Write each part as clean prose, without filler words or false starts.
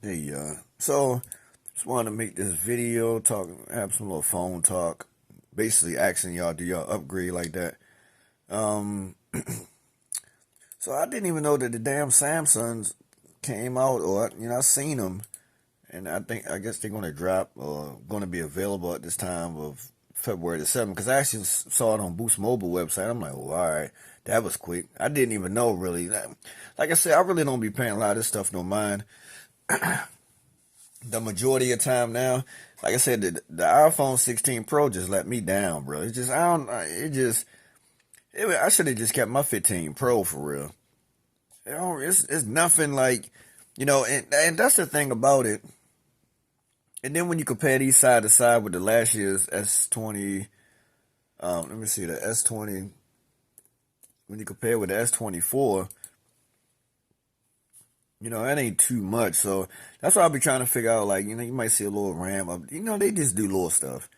Hey, so just wanted to make this video talk, have some little phone talk, basically asking y'all, do y'all upgrade like that? Um, so I didn't even know that the damn Samsungs came out, or I seen them, and I guess they're gonna drop or gonna be available at this time of February the 7th. Because I actually saw it on Boost Mobile website. I'm like, well, all right, that was quick. I didn't even know really. Like I said, I really don't be paying a lot of this stuff no mind. The majority of time now, like I said, the iPhone 16 Pro just let me down, bro. It just I don't it just I should have just kept my 15 Pro for real. It's nothing like, and that's the thing about it. And then when you compare these side to side with the last year's S20, let me see the S20. When you compare with the S24, that ain't too much. So that's why I'll be trying to figure out, like, you might see a little RAM up. They just do little stuff.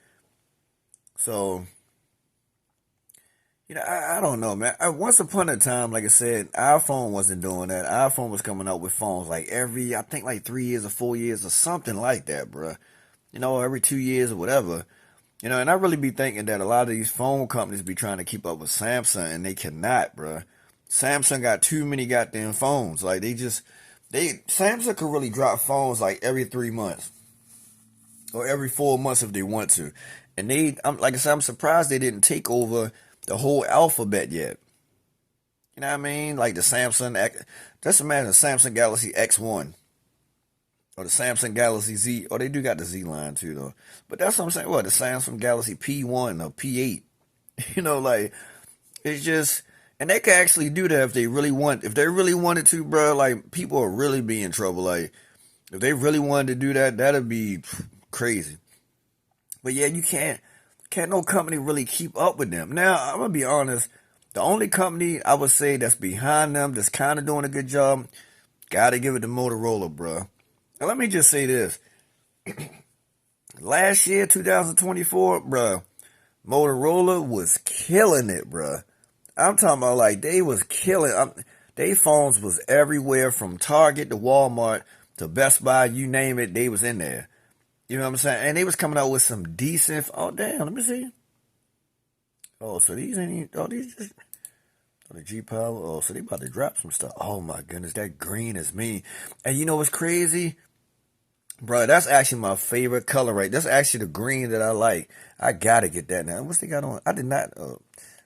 So, I don't know, man. Once upon a time, like I said, iPhone wasn't doing that. iPhone was coming out with phones like I think like 3 years or 4 years or something like that, bruh. Every 2 years or whatever. And I really be thinking that a lot of these phone companies be trying to keep up with Samsung, and they cannot, bruh. Samsung got too many goddamn phones. Like, Samsung could really drop phones like every 3 months or every 4 months if they want to. And like I said, I'm surprised they didn't take over the whole alphabet yet. You know what I mean? Like the just imagine the Samsung Galaxy X1 or the Samsung Galaxy Z. Or they do got the Z line too, though. But that's what I'm saying. What, the Samsung Galaxy P1 or P8? Like, it's just, and they can actually do that if they really want. If they really wanted to, bro, like, people will really be in trouble. Like, if they really wanted to do that, that'd be crazy. But yeah, you can't no company really keep up with them. Now, I'm gonna be honest, the only company I would say that's behind them, that's kind of doing a good job, gotta give it to Motorola, bro. And let me just say this. Last year, 2024, bro, Motorola was killing it, bro. I'm talking about, like, they was killing. They phones was everywhere from Target to Walmart to Best Buy, you name it, they was in there. You know what I'm saying? And they was coming out with some decent. Oh damn, let me see. Oh, so these ain't. Oh, these just. Oh, the G Power. Oh, so they about to drop some stuff. Oh my goodness, that green is mean. And you know what's crazy, bro? That's actually my favorite color, right? That's actually the green that I like. I gotta get that now. What's they got on? I did not.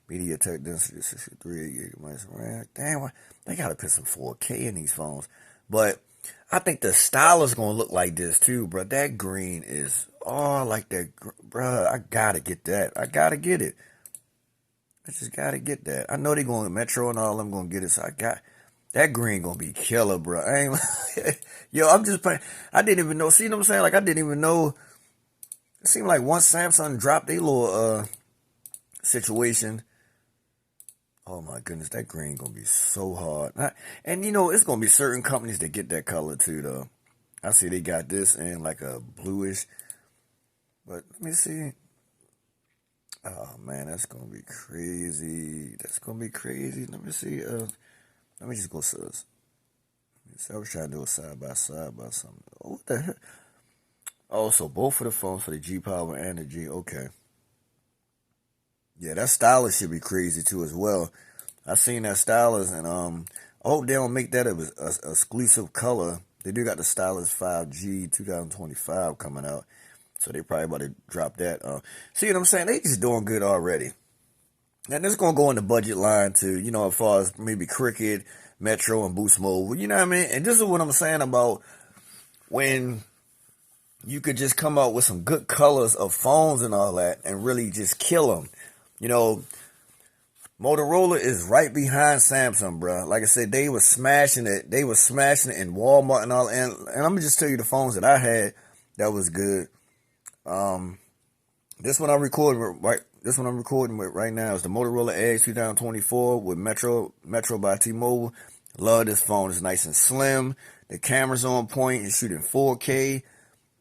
Media tech density 63 gigabytes of RAM. Damn, they gotta put some 4K in these phones. But I think the style is gonna look like this too, bro. That green is, oh, I like that, bro. I gotta get that. I gotta get it. I just gotta get that. I know they going Metro and all them gonna get it, so I got that green gonna be killer, bro. I ain't, yo, I'm just playing. I didn't even know. See what I'm saying? Like, I didn't even know. It seemed like once Samsung dropped their little situation. Oh my goodness, that green gonna be so hard. And it's gonna be certain companies that get that color too, though. I see they got this in like a bluish, but let me see. Oh man, that's gonna be crazy. That's gonna be crazy. Let me see. Let me just go. I was trying to do a side by side by something. Oh, what the heck? Oh, so both of the phones for the G Power and the G. Okay. Yeah, that stylus should be crazy too as well. I seen that stylus, and I hope they don't make that a exclusive color. They do got the stylus 5G 2025 coming out, so they probably about to drop that. See what I'm saying? They just doing good already, and this gonna go in the budget line too. As far as maybe Cricket, Metro, and Boost Mobile. You know what I mean? And this is what I'm saying about when you could just come out with some good colors of phones and all that, and really just kill them. You know, Motorola is right behind Samsung, bro. Like I said, they was smashing it. They was smashing it in Walmart and all. And I'm gonna just tell you the phones that I had that was good. Um, this one I'm recording with, right. This one I'm recording with right now is the Motorola Edge 2024 with Metro by T-Mobile. Love this phone. It's nice and slim. The camera's on point. It's shooting 4K,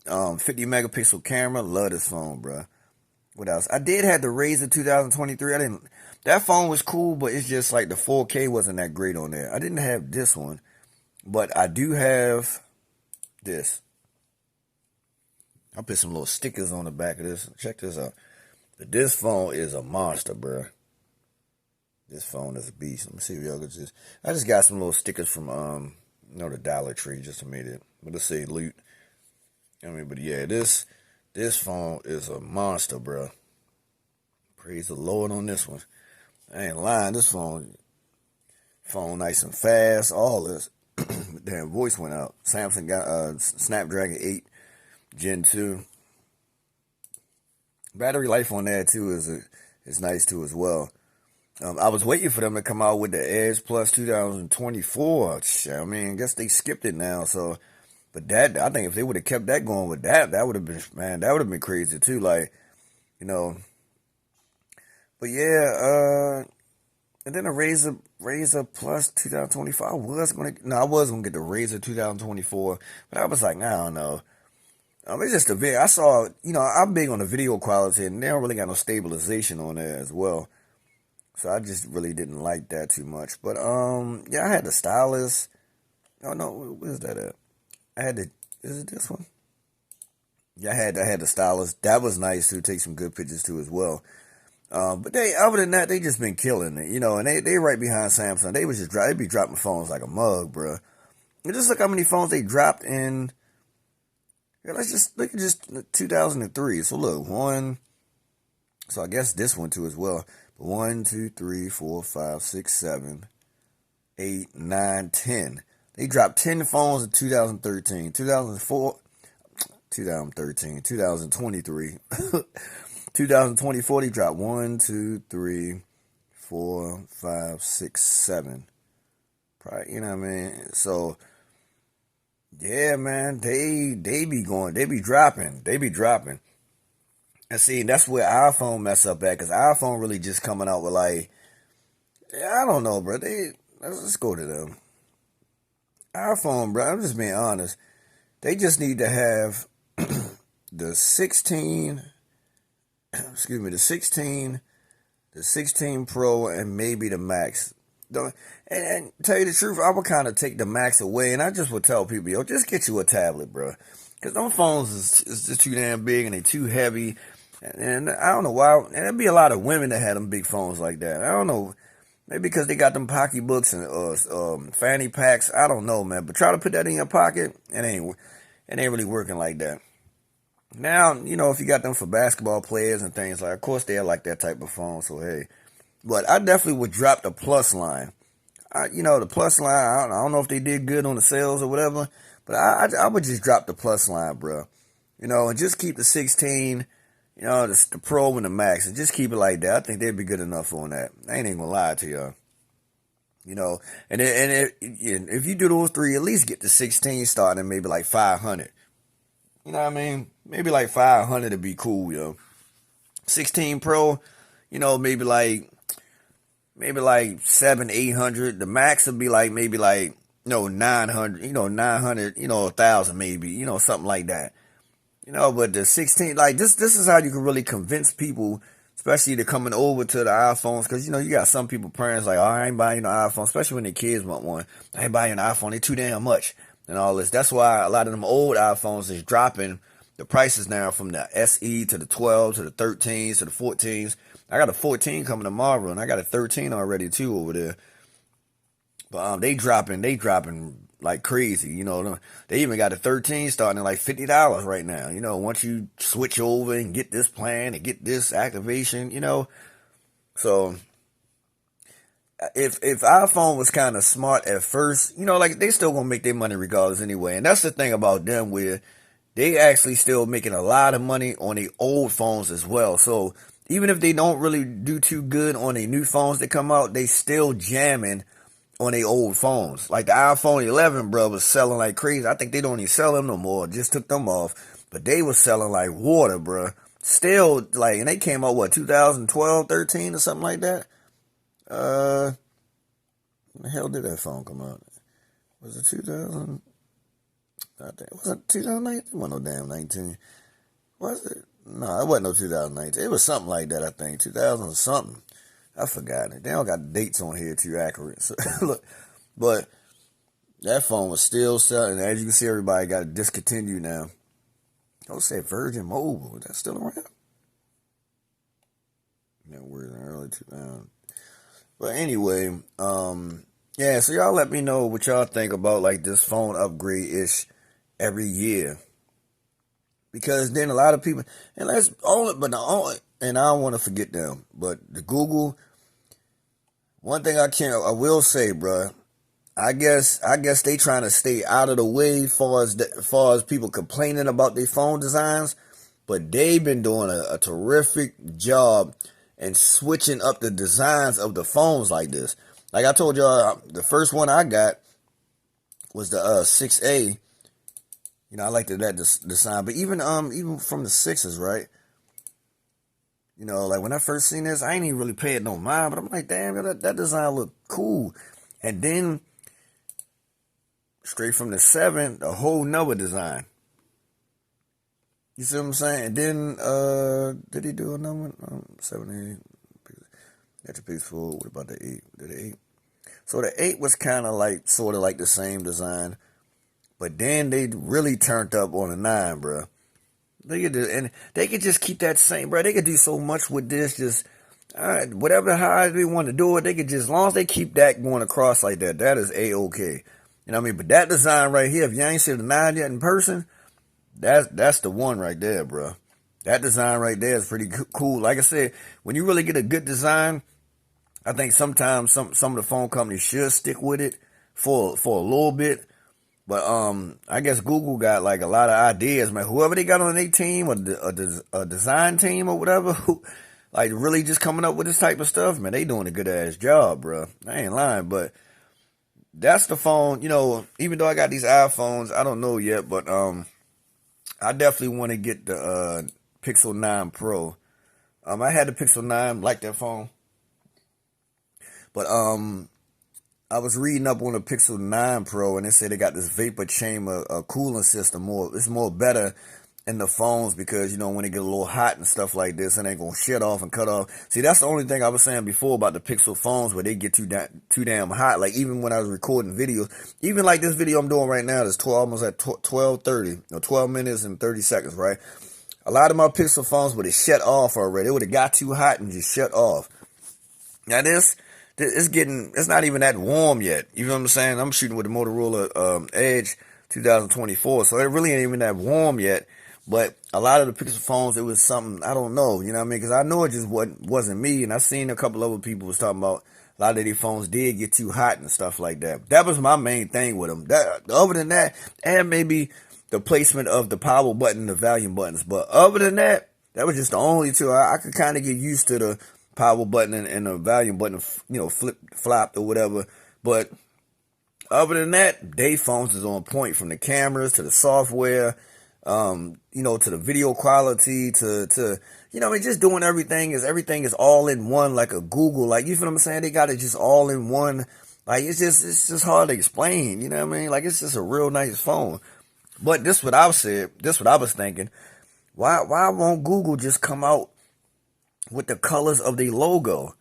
50 megapixel camera. Love this phone, bro. What else? I did have the Razr 2023. That phone was cool, but it's just like the 4K wasn't that great on there. I didn't have this one, but I do have this. I'll put some little stickers on the back of this. Check this out. But this phone is a monster, bro. This phone is a beast. Let me see if y'all could just. I just got some little stickers from the Dollar Tree just to make it. But let's say Lute. But yeah, this phone is a monster, bro. Praise the Lord on this one. I ain't lying. This phone nice and fast. All this. Damn, voice went out. Samsung got Snapdragon 8 Gen 2. Battery life on that too is nice too as well. I was waiting for them to come out with the Edge Plus 2024. I mean, I guess they skipped it now. So, but that, I think if they would have kept that going with that would have been, man, that would have been crazy too. Like, but yeah, and then a Razer Plus 2024. I was gonna get the Razer 2024, but I was like, I don't know. It's just a video. I saw, I'm big on the video quality, and they don't really got no stabilization on there as well. So I just really didn't like that too much. But yeah, I had the stylus. Oh no, where's that at? Is it this one? Yeah, I had the stylus. That was nice to take some good pictures too as well. But other than that, they just been killing it, and they right behind Samsung. They be dropping phones like a mug, bro. And just look how many phones they dropped in. Yeah, let's just look at just 2003. So look, one. So I guess this one too as well. 1, 2, 3, 4, 5, 6, 7, 8, 9, 10. They dropped 10 phones in 2013, 2004, 2013, 2023. 2024, they dropped 1, 2, 3, 4, 5, 6, 7. Probably, you know what I mean? So, yeah, man, they be dropping. And see, that's where iPhone mess up at, because iPhone really just coming out with like, I don't know, bro. Let's go to them. iPhone, bro, I'm just being honest. They just need to have the 16, the 16 Pro, and maybe the Max. And tell you the truth, I would kind of take the Max away, and I just would tell people, yo, just get you a tablet, bro. Because those phones is just too damn big, and they too heavy. And I don't know why. And there'd be a lot of women that had them big phones like that. I don't know. Maybe because they got them pocketbooks and fanny packs. I don't know, man. But try to put that in your pocket, it ain't really working like that. Now, if you got them for basketball players and things like, of course they like that type of phone. So hey, but I definitely would drop the Plus line. The Plus line. I don't know if they did good on the sales or whatever, but I would just drop the Plus line, bro. And just keep the 16. The Pro and the Max, and just keep it like that. I think they'd be good enough on that. I ain't even gonna lie to y'all. And if you do those three, at least get the 16 starting at maybe like 500. You know what I mean? Maybe like 500 to be cool, yo. 16 Pro, maybe like 700-800. The Max would be like maybe like 900. 900. 1,000 maybe. Something like that. But the 16, like this is how you can really convince people, especially to coming over to the iPhones, because you got some people, parents like, oh, I ain't buying an iPhone, especially when their kids want one. I ain't buying an iPhone, they too damn much and all this. That's why a lot of them old iPhones is dropping the prices now from the SE to the 12 to the 13s to the 14s. I got a 14 coming tomorrow, and I got a 13 already too over there. But they dropping like crazy, They even got a 13 starting at like $50 right now. Once you switch over and get this plan and get this activation, So if iPhone was kind of smart at first, like they still gonna make their money regardless anyway. And that's the thing about them, where they actually still making a lot of money on the old phones as well. So even if they don't really do too good on the new phones that come out, they still jamming on their old phones. Like the iPhone 11, bro, was selling like crazy. I think they don't even sell them no more. Just took them off. But they was selling like water, bro. Still, like, and they came out, 2012, 13 or something like that? When the hell did that phone come out? Was it 2000? I think, was it 2019? It wasn't no damn 19. Was it? No, it wasn't no 2019. It was something like that, I think. 2000 or something. I forgot it. They don't got dates on here too accurate. So, look, but That phone was still selling. As you can see, everybody got it discontinued now. I would say Virgin Mobile. Is that still around? Yeah, we're in the early 2000s. But anyway, yeah, so y'all let me know what y'all think about like this phone upgrade-ish every year. Because then a lot of people, and that's only, but the only, and I don't want to forget them, but the Google, one thing I will say, bruh, I guess they trying to stay out of the way far as people complaining about their phone designs, but they've been doing a terrific job and switching up the designs of the phones like this. Like I told y'all, the first one I got was the 6A. You know, I liked that design, but even from the 6s, right? You know, like when I first seen this, I ain't even really paid no mind, but I'm like, damn, that design look cool. And then straight from the 7, a whole nother design. You see what I'm saying? And then did he do another one? 7, 8. That's a peaceful. What about the 8? Did the 8? So the 8 was kind of like sort of like the same design. But then they really turned up on the 9, bro. They could just keep that same, bro. They could do so much with this. Just whatever how they want to do it, they could just, as long as they keep that going across like that, that is a-okay. You know what I mean? But that design right here, if you ain't seen the 9 yet in person, that's the one right there, bro. That design right there is pretty cool. Like I said, when you really get a good design, I think sometimes some of the phone companies should stick with it for a little bit. But I guess Google got like a lot of ideas, man. Whoever they got on their team or a design team or whatever, who like really just coming up with this type of stuff, man, they doing a good ass job, bro. I ain't lying, but that's the phone. You know, even though I got these iPhones, I don't know yet, but I definitely want to get the Pixel 9 Pro. I had the Pixel 9, like that phone, but I was reading up on the Pixel 9 Pro, and they said they got this vapor chamber cooling system. It's more better in the phones because, you know, when it get a little hot and stuff like this, it ain't gonna shut off and cut off. See, that's the only thing I was saying before about the Pixel phones where they get too damn hot. Like even when I was recording videos, even like this video I'm doing right now, that's almost at 12:30 or 12 minutes and 30 seconds, right? A lot of my Pixel phones would have shut off already. It would have got too hot and just shut off. Now it's not even that warm yet. You know what I'm saying? I'm shooting with the Motorola Edge 2024, so it really ain't even that warm yet. But a lot of the Pixel phones, it was something, I don't know, you know what I mean? Because I know it just wasn't me, and I seen a couple other people was talking about a lot of these phones did get too hot and stuff like that. That was my main thing with them. Other than that, and maybe the placement of the power button, the volume buttons. But other than that, that was just the only two. I could kind of get used to the power button and the volume button, you know, flopped or whatever. But other than that, they phones is on point, from the cameras to the software, you know, to the video quality, to you know, I mean, just doing everything is all in one, like a Google, like, you feel what I'm saying? They got it just all in one. Like it's just hard to explain, you know what I mean? Like it's just a real nice phone. But this what I said, this what I was thinking. Why won't Google just come out with the colors of the logo?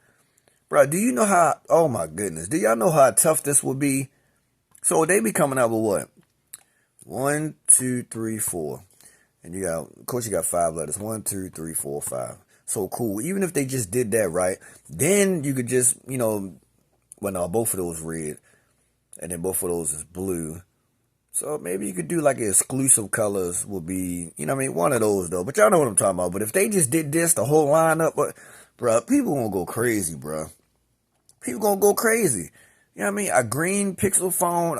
Bro, do you know how, oh my goodness, do y'all know how tough this would be? So they be coming out with what? 1, 2, 3, 4. And you got, of course you got 5 letters. 1, 2, 3, 4, 5. So cool. Even if they just did that right, then you could just, you know, well no, both of those red. And then both of those is blue. So maybe you could do like exclusive colors would be, you know what I mean, one of those though. But y'all know what I'm talking about. But if they just did this, the whole lineup, bro, people gonna go crazy, bro. People gonna go crazy. You know what I mean? A green Pixel phone,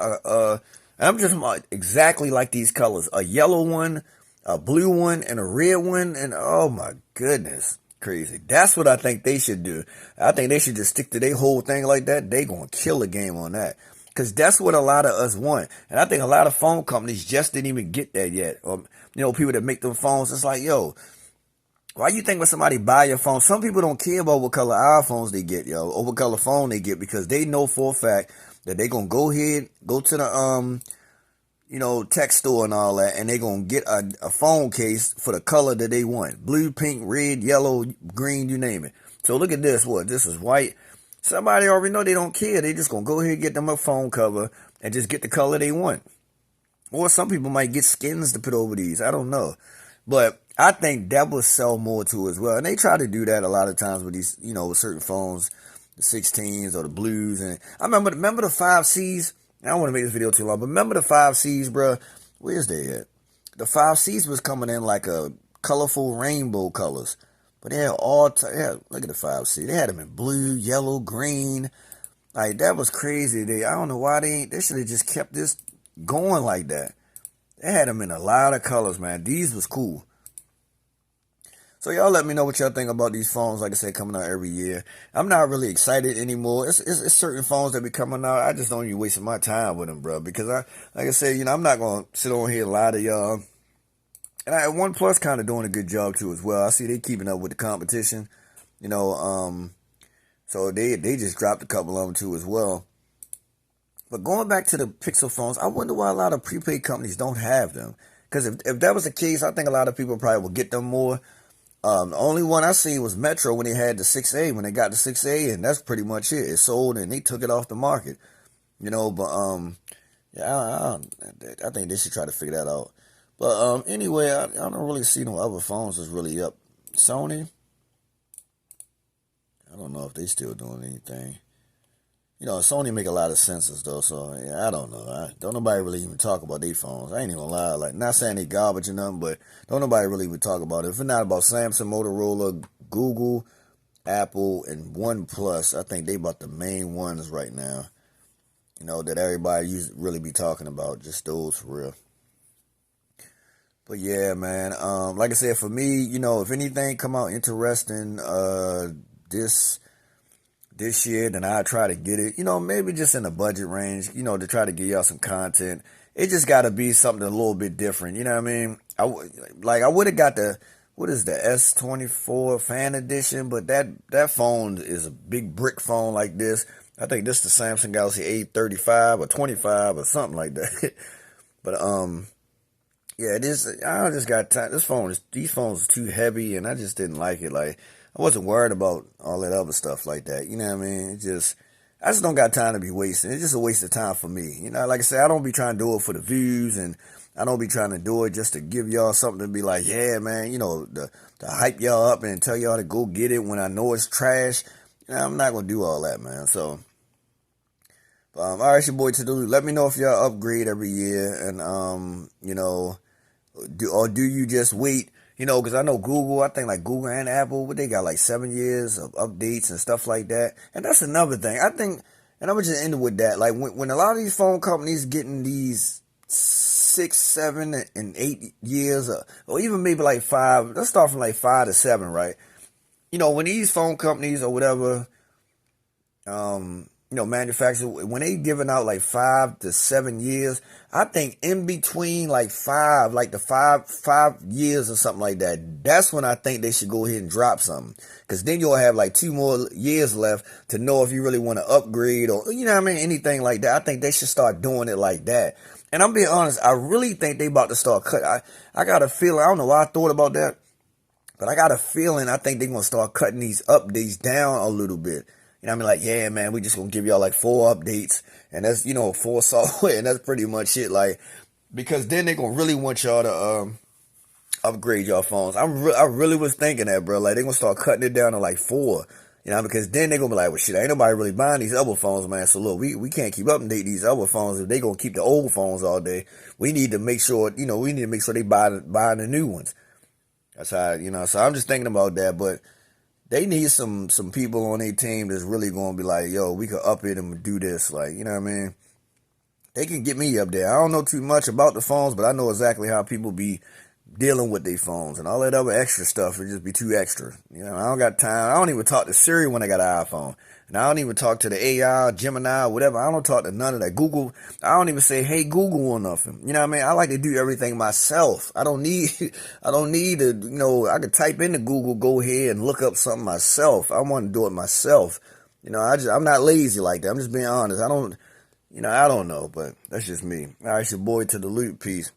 I'm just exactly like these colors. A yellow one, a blue one, and a red one. And oh my goodness, crazy. That's what I think they should do. I think they should just stick to their whole thing like that. They gonna kill the game on that. Because that's what a lot of us want. And I think a lot of phone companies just didn't even get that yet. Or, you know, people that make them phones, it's like, yo, why you think when somebody buy your phone, some people don't care about what color iPhones they get, yo, or what color phone they get, because they know for a fact that they going to go ahead, go to the, you know, tech store and all that, and they going to get a phone case for the color that they want. Blue, pink, red, yellow, green, you name it. So look at this. What? This is white. Somebody already know they don't care. They just going to go ahead and get them a phone cover, and just get the color they want. Or some people might get skins to put over these. I don't know. But I think that will sell more to as well. And they try to do that a lot of times with these, with certain phones, the 16s or the blues. And I remember the 5Cs. I don't want to make this video too long, but remember the 5Cs, bro? Where's they at? The 5Cs was coming in like a colorful rainbow colors. But they had look at the 5C. They had them in blue, yellow, green. Like, that was crazy. I don't know why they should have just kept this going like that. They had them in a lot of colors, man. These was cool. So y'all let me know what y'all think about these phones, like I said, coming out every year. I'm not really excited anymore. It's certain phones that be coming out. I just don't even wasting my time with them, bro. Because like I said, I'm not going to sit on here and lie to y'all. And OnePlus kind of doing a good job too as well. I see they keeping up with the competition. So they just dropped a couple of them too as well. But going back to the Pixel phones, I wonder why a lot of prepaid companies don't have them. Because if that was the case, I think a lot of people probably would get them more. The only one I seen was Metro when they had the 6A, when they got the 6A, and that's pretty much it. It sold and they took it off the market. But yeah, I think they should try to figure that out. But anyway, I don't really see no other phones that's really up. Sony, I don't know if they still doing anything. Sony make a lot of sensors though, so yeah, I don't know. Don't nobody really even talk about their phones. I ain't even gonna lie. Like, not saying they garbage or nothing, but don't nobody really even talk about it. If it's not about Samsung, Motorola, Google, Apple, and OnePlus, I think they about the main ones right now. That everybody really be talking about. Just those for real. But yeah, man. Like I said, for me, if anything come out interesting, this year, then I'll try to get it, maybe just in the budget range, to try to give y'all some content. It just got to be something a little bit different, you know what I mean? I would have got the S24 fan edition, but that phone is a big brick phone like this. I think this is the Samsung Galaxy A35 or 25 or something like that. But, yeah, I just got time. These phones are too heavy, and I just didn't like it. Like, I wasn't worried about all that other stuff like that. You know what I mean? I just don't got time to be wasting. It's just a waste of time for me. Like I said, I don't be trying to do it for the views, and I don't be trying to do it just to give y'all something to be like, yeah, man, to hype y'all up and tell y'all to go get it when I know it's trash. I'm not going to do all that, man. So, all right, it's your boy to the Lute. Let me know if y'all upgrade every year, and, do you just wait? Because I know Google, I think like Google and Apple, they got like 7 years of updates and stuff like that. And that's another thing. I think, and I'm going to just end with that. Like when a lot of these phone companies getting these 6, 7, and 8 years, or even maybe like 5, let's start from like 5 to 7, right? When these phone companies or whatever, manufacturers, when they giving out like 5 to 7 years, I think in between like 5, like the 5 years or something like that, that's when I think they should go ahead and drop something. Because then you'll have like 2 more years left to know if you really want to upgrade or, anything like that. I think they should start doing it like that. And I'm being honest, I really think they about to start cut. I got a feeling, I don't know why I thought about that, but I got a feeling I think they're going to start cutting these updates down a little bit. Like, yeah, man, we just gonna give y'all like 4 updates, and that's, 4 software, and that's pretty much it. Like, because then they gonna really want y'all to upgrade y'all phones. I really was thinking that, bro. Like, they gonna start cutting it down to like 4, because then they gonna be like, well, shit, ain't nobody really buying these other phones, man. So look, we can't keep updating these other phones if they gonna keep the old phones all day. We need to make sure, they buy the new ones. That's how, So I'm just thinking about that, but they need some people on their team that's really going to be like, yo, we could up it and do this. Like, you know what I mean? They can get me up there. I don't know too much about the phones, but I know exactly how people be dealing with their phones. And all that other extra stuff would just be too extra. I don't got time. I don't even talk to Siri when I got an iPhone. And I don't even talk to the AI, Gemini, whatever. I don't talk to none of that. Google, I don't even say, hey, Google or nothing. You know what I mean? I like to do everything myself. I don't need to, I could type into Google, go ahead and look up something myself. I want to do it myself. I'm not lazy like that. I'm just being honest. I don't know, but that's just me. All right, it's your boy to the Lute. Peace.